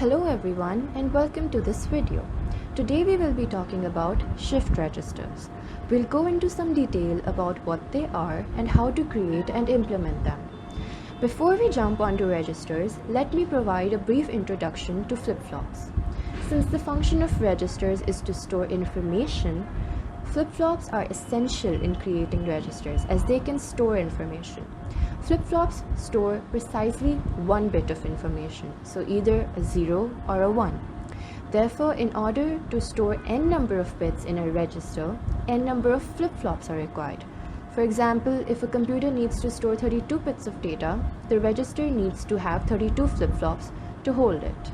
Hello everyone and welcome to this video. Today we will be talking about shift registers. We'll go into some detail about what they are and how to create and implement them. Before we jump onto registers, let me provide a brief introduction to flip-flops. Since the function of registers is to store information, flip-flops are essential in creating registers as they can store information. Flip-flops store precisely one bit of information, so either a 0 or a 1. Therefore, in order to store n number of bits in a register, n number of flip-flops are required. For example, if a computer needs to store 32 bits of data, the register needs to have 32 flip-flops to hold it.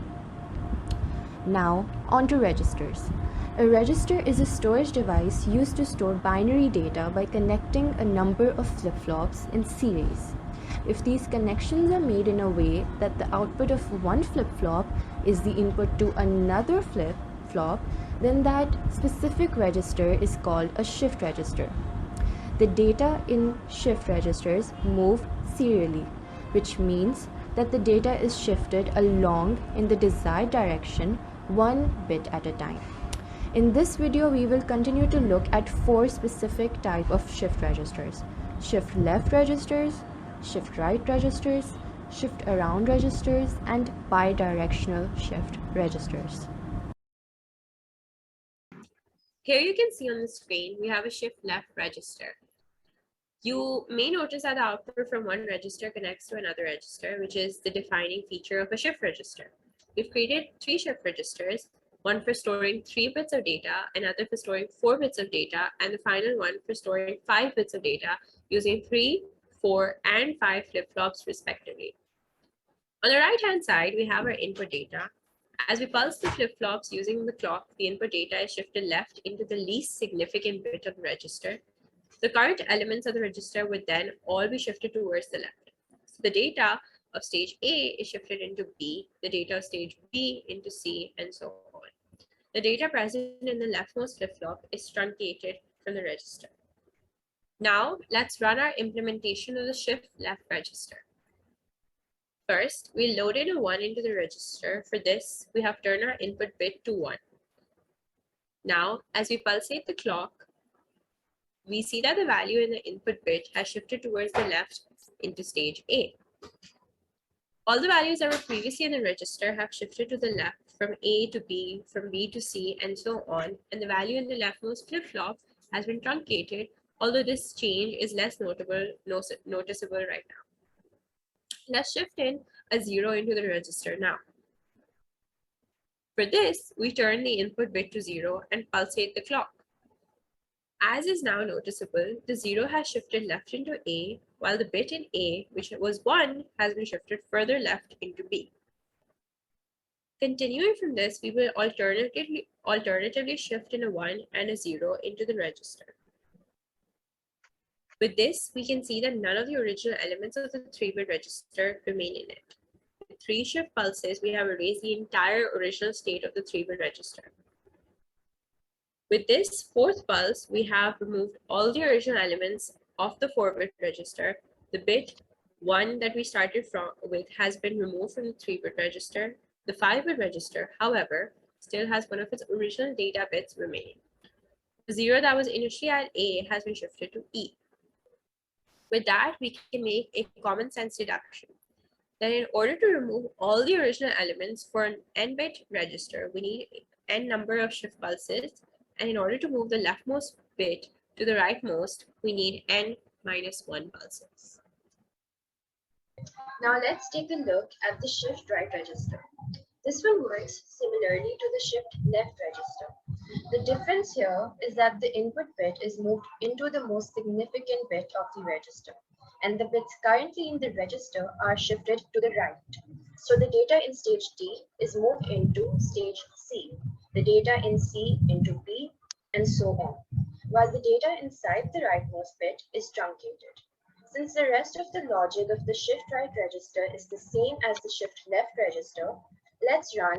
Now, onto registers. A register is a storage device used to store binary data by connecting a number of flip-flops in series. If these connections are made in a way that the output of one flip-flop is the input to another flip-flop, then that specific register is called a shift register. The data in shift registers move serially, which means that the data is shifted along in the desired direction one bit at a time. In this video, we will continue to look at 4 specific types of shift registers: shift left registers, shift right registers, shift around registers, and bidirectional shift registers. Here you can see on the screen, we have a shift left register. You may notice that the output from one register connects to another register, which is the defining feature of a shift register. We've created 3 shift registers, one for storing 3 bits of data, another for storing 4 bits of data, and the final one for storing 5 bits of data using 3, 4, and 5 flip-flops respectively. On the right-hand side, we have our input data. As we pulse the flip-flops using the clock, the input data is shifted left into the least significant bit of the register. The current elements of the register would then all be shifted towards the left. So the data of stage A is shifted into B, the data of stage B into C, and so on. The data present in the leftmost flip-flop is truncated from the register. Now, let's run our implementation of the shift left register. First, we load in a 1 into the register. For this, we have turned our input bit to 1. Now, as we pulsate the clock, we see that the value in the input bit has shifted towards the left into stage A. All the values that were previously in the register have shifted to the left from A to B, from B to C, and so on, and the value in the leftmost flip-flop has been truncated, although this change is less noticeable right now. Let's shift in a 0 into the register now. For this, we turn the input bit to 0 and pulsate the clock. As is now noticeable, the 0 has shifted left into A, while the bit in A, which was 1, has been shifted further left into B. Continuing from this, we will alternatively shift in a 1 and a 0 into the register. With this, we can see that none of the original elements of the 3-bit register remain in it. With 3 shift pulses, we have erased the entire original state of the 3-bit register. With this 4th pulse, we have removed all the original elements of the 4-bit register. The bit 1 that we started with has been removed from the 3-bit register. The 5-bit register, however, still has one of its original data bits remaining. The 0 that was initially at A has been shifted to E. With that, we can make a common sense deduction that in order to remove all the original elements for an n-bit register, we need n number of shift pulses, and in order to move the leftmost bit to the rightmost, we need n minus 1 pulses. Now let's take a look at the shift right register. This one works similarly to the shift left register. The difference here is that the input bit is moved into the most significant bit of the register, and the bits currently in the register are shifted to the right. So the data in stage D is moved into stage C, the data in C into B, and so on, while the data inside the rightmost bit is truncated. Since the rest of the logic of the shift right register is the same as the shift left register, let's run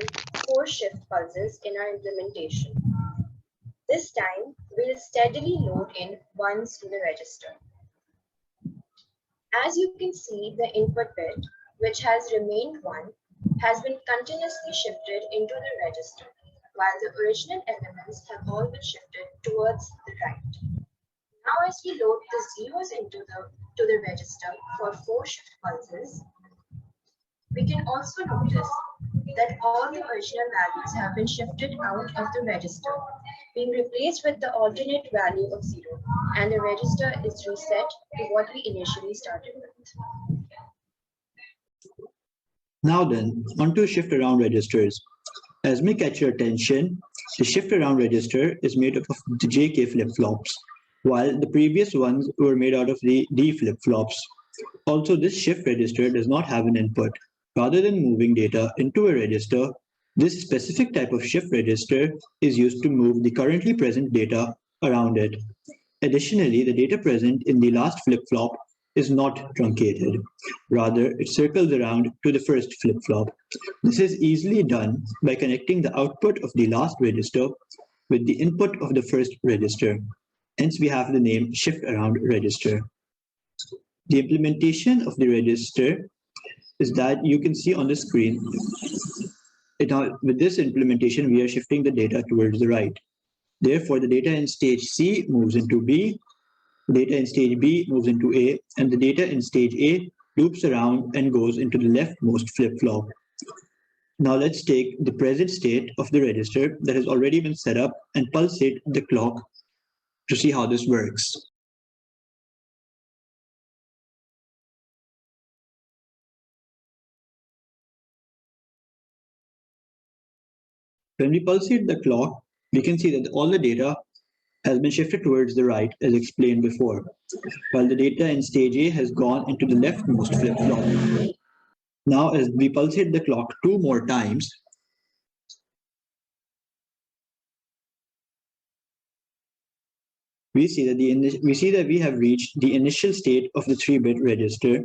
4 shift pulses in our implementation. This time, we'll steadily load in 1s to the register. As you can see, the input bit, which has remained 1, has been continuously shifted into the register, while the original elements have all been shifted towards the right. Now as we load the zeros to the register for 4 shift pulses, we can also notice that all the original values have been shifted out of the register, being replaced with the alternate value of 0, and the register is reset to what we initially started with. Now then, onto shift around registers. As may catch your attention, the shift around register is made up of the JK flip-flops, while the previous ones were made out of the D flip-flops. Also, this shift register does not have an input. Rather than moving data into a register, this specific type of shift register is used to move the currently present data around it. Additionally, the data present in the last flip-flop is not truncated. Rather, it circles around to the first flip-flop. This is easily done by connecting the output of the last register with the input of the first register. Hence, we have the name shift around register. The implementation of the register is that you can see on the screen. With this implementation, we are shifting the data towards the right. Therefore, the data in stage C moves into B, data in stage B moves into A, and the data in stage A loops around and goes into the leftmost flip-flop. Now let's take the present state of the register that has already been set up and pulsate the clock to see how this works. When we pulsate the clock, we can see that all the data has been shifted towards the right as explained before, while the data in stage A has gone into the leftmost flip-flop. Now as we pulsate the clock 2 more times, we see that we have reached the initial state of the 3-bit register.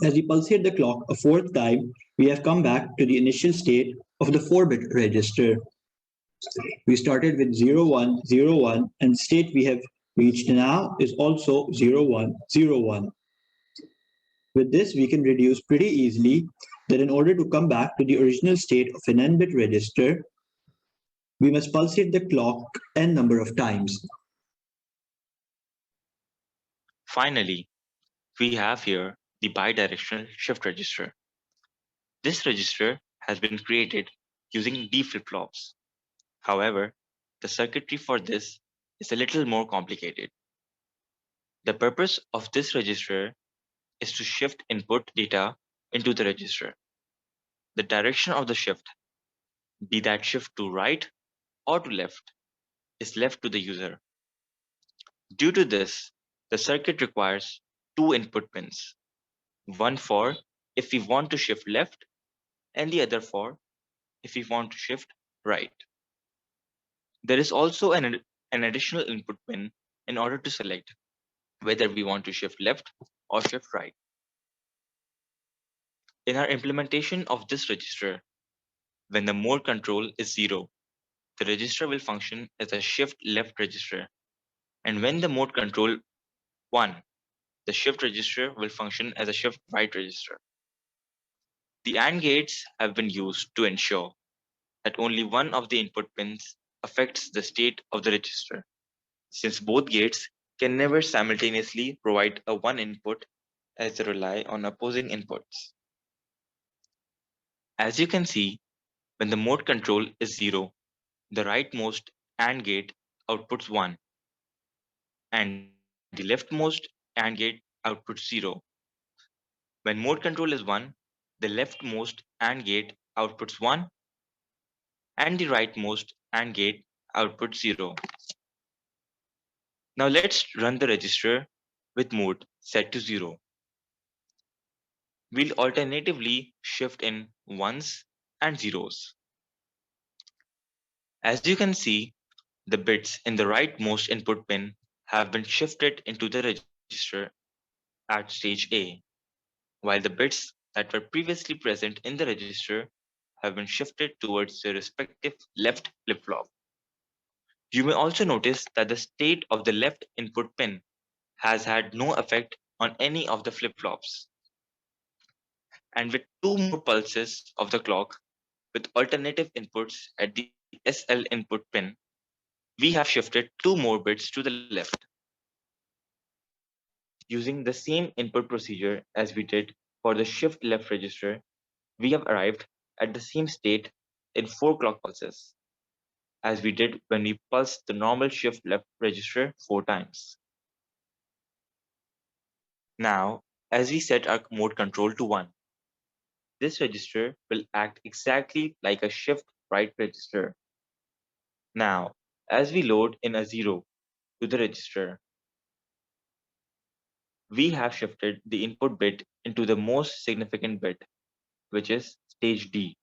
As we pulsate the clock a 4th time, we have come back to the initial state of the 4-bit register. We started with 0101 and the state we have reached now is also 0101. With this, we can deduce pretty easily that in order to come back to the original state of an n-bit register, we must pulsate the clock n number of times. Finally, we have here the bidirectional shift register. This register has been created using D flip-flops. However, the circuitry for this is a little more complicated. The purpose of this register is to shift input data into the register. The direction of the shift, be that shift to right or to left, is left to the user. Due to this, the circuit requires 2 input pins, one for if we want to shift left and the other for if we want to shift right. There is also an additional input pin in order to select whether we want to shift left or shift right. In our implementation of this register, when the mode control is 0, the register will function as a shift left register. And when the mode control 1, the shift register will function as a shift right register. The AND gates have been used to ensure that only one of the input pins affects the state of the register, since both gates can never simultaneously provide a one input as they rely on opposing inputs. As you can see, when the mode control is 0, the rightmost AND gate outputs 1, and the leftmost AND gate outputs 0. When mode control is 1, the leftmost AND gate outputs 1, and the rightmost AND gate outputs 0. Now let's run the register with mode set to 0. We'll alternatively shift in ones and zeros. As you can see, the bits in the rightmost input pin have been shifted into the register at stage A, while the bits that were previously present in the register have been shifted towards their respective left flip-flop. You may also notice that the state of the left input pin has had no effect on any of the flip-flops. And with two more pulses of the clock with alternative inputs at the SL input pin, we have shifted two more bits to the left. Using the same input procedure as we did for the shift left register, we have arrived at the same state in 4 clock pulses, as we did when we pulsed the normal shift left register 4 times. Now, as we set our mode control to 1, this register will act exactly like a shift right register. Now, as we load in a 0 to the register, we have shifted the input bit into the most significant bit, which is stage D,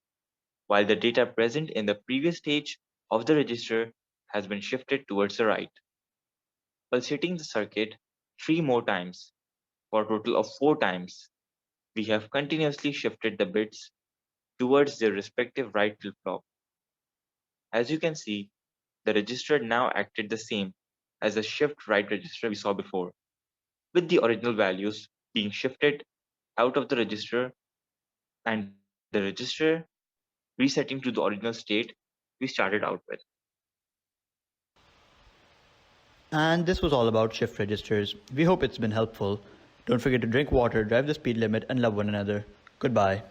while the data present in the previous stage of the register has been shifted towards the right. Pulsating the circuit 3 more times, for a total of 4 times, we have continuously shifted the bits towards their respective right flip-flop. As you can see, the register now acted the same as the shift right register we saw before, with the original values being shifted out of the register and the register resetting to the original state we started out with. And this was all about shift registers. We hope it's been helpful. Don't forget to drink water, drive the speed limit, and love one another. Goodbye.